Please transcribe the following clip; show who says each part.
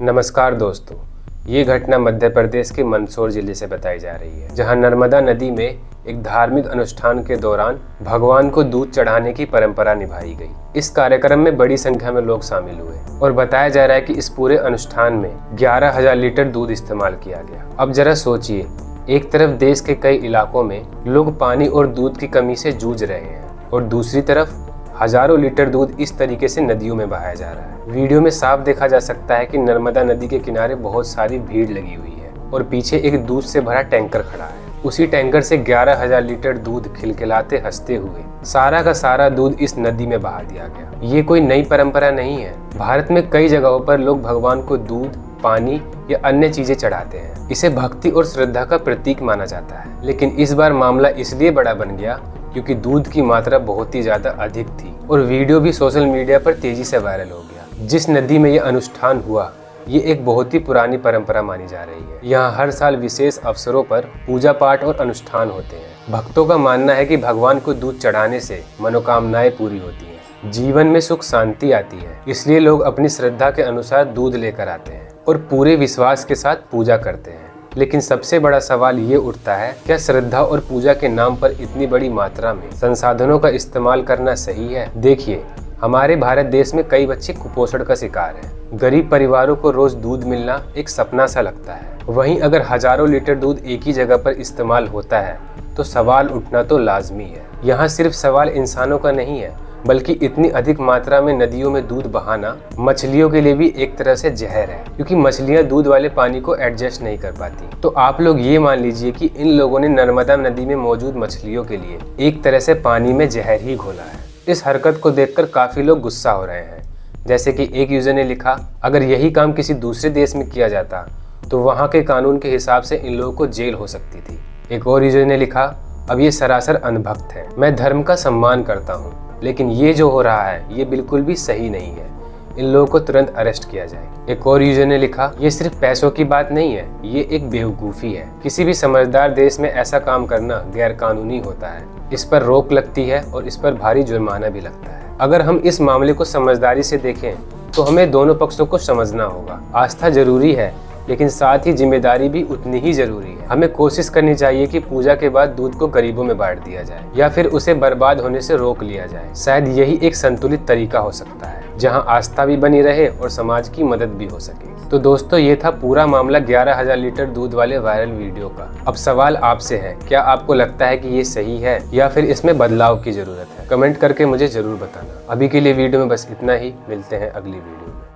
Speaker 1: नमस्कार दोस्तों, ये घटना मध्य प्रदेश के मंदसौर जिले से बताई जा रही है, जहां नर्मदा नदी में एक धार्मिक अनुष्ठान के दौरान भगवान को दूध चढ़ाने की परंपरा निभाई गई। इस कार्यक्रम में बड़ी संख्या में लोग शामिल हुए और बताया जा रहा है कि इस पूरे अनुष्ठान में 11,000 लीटर दूध इस्तेमाल किया गया। अब जरा सोचिए, एक तरफ देश के कई इलाकों में लोग पानी और दूध की कमी से जूझ रहे हैं और दूसरी तरफ हजारों लीटर दूध इस तरीके से नदियों में बहाया जा रहा है। वीडियो में साफ देखा जा सकता है कि नर्मदा नदी के किनारे बहुत सारी भीड़ लगी हुई है और पीछे एक दूध से भरा टैंकर खड़ा है। उसी टैंकर से 11,000 लीटर दूध खिलखिलाते हंसते हुए सारा का सारा दूध इस नदी में बहा दिया गया। ये कोई नई परंपरा नहीं है। भारत में कई जगहों पर लोग भगवान को दूध, पानी या अन्य चीजें चढ़ाते हैं। इसे भक्ति और श्रद्धा का प्रतीक माना जाता है। लेकिन इस बार मामला इसलिए बड़ा बन गया क्योंकि दूध की मात्रा बहुत ही ज्यादा अधिक थी और वीडियो भी सोशल मीडिया पर तेजी से वायरल हो गया। जिस नदी में यह अनुष्ठान हुआ, ये एक बहुत ही पुरानी परंपरा मानी जा रही है। यहाँ हर साल विशेष अवसरों पर पूजा पाठ और अनुष्ठान होते हैं। भक्तों का मानना है कि भगवान को दूध चढ़ाने से मनोकामनाएं पूरी होती हैं, जीवन में सुख शांति आती है। इसलिए लोग अपनी श्रद्धा के अनुसार दूध लेकर आते हैं और पूरे विश्वास के साथ पूजा करते हैं। लेकिन सबसे बड़ा सवाल ये उठता है, क्या श्रद्धा और पूजा के नाम पर इतनी बड़ी मात्रा में संसाधनों का इस्तेमाल करना सही है? देखिए, हमारे भारत देश में कई बच्चे कुपोषण का शिकार हैं। गरीब परिवारों को रोज दूध मिलना एक सपना सा लगता है। वहीं अगर हजारों लीटर दूध एक ही जगह पर इस्तेमाल होता है तो सवाल उठना तो लाजमी है। यहाँ सिर्फ सवाल इंसानों का नहीं है, बल्कि इतनी अधिक मात्रा में नदियों में दूध बहाना मछलियों के लिए भी एक तरह से जहर है, क्योंकि मछलियाँ दूध वाले पानी को एडजस्ट नहीं कर पाती। तो आप लोग ये मान लीजिए कि इन लोगों ने नर्मदा नदी में मौजूद मछलियों के लिए एक तरह से पानी में जहर ही घोला है। इस हरकत को देखकर काफी लोग गुस्सा हो रहे हैं। जैसे कि एक यूजर ने लिखा, अगर यही काम किसी दूसरे देश में किया जाता तो वहाँ के कानून के हिसाब से इन लोगों को जेल हो सकती थी। एक और यूजर ने लिखा, अब ये सरासर अनभक्त है। मैं धर्म का सम्मान करता हूँ, लेकिन ये जो हो रहा है ये बिल्कुल भी सही नहीं है। इन लोगों को तुरंत अरेस्ट किया जाए। एक और यूजर ने लिखा, ये सिर्फ पैसों की बात नहीं है, ये एक बेवकूफ़ी है। किसी भी समझदार देश में ऐसा काम करना गैर कानूनी होता है। इस पर रोक लगती है और इस पर भारी जुर्माना भी लगता है। अगर हम इस मामले को समझदारी से देखें तो हमें दोनों पक्षों को समझना होगा। आस्था जरूरी है, लेकिन साथ ही जिम्मेदारी भी उतनी ही जरूरी है। हमें कोशिश करनी चाहिए कि पूजा के बाद दूध को गरीबों में बांट दिया जाए या फिर उसे बर्बाद होने से रोक लिया जाए। शायद यही एक संतुलित तरीका हो सकता है, जहां आस्था भी बनी रहे और समाज की मदद भी हो सके। तो दोस्तों, ये था पूरा मामला 11,000 लीटर दूध वाले वायरल वीडियो का। अब सवाल आपसे है, क्या आपको लगता है कि ये सही है या फिर इसमें बदलाव की जरूरत है? कमेंट करके मुझे जरूर बताना। अभी के लिए वीडियो में बस इतना ही। मिलते हैं अगली वीडियो में।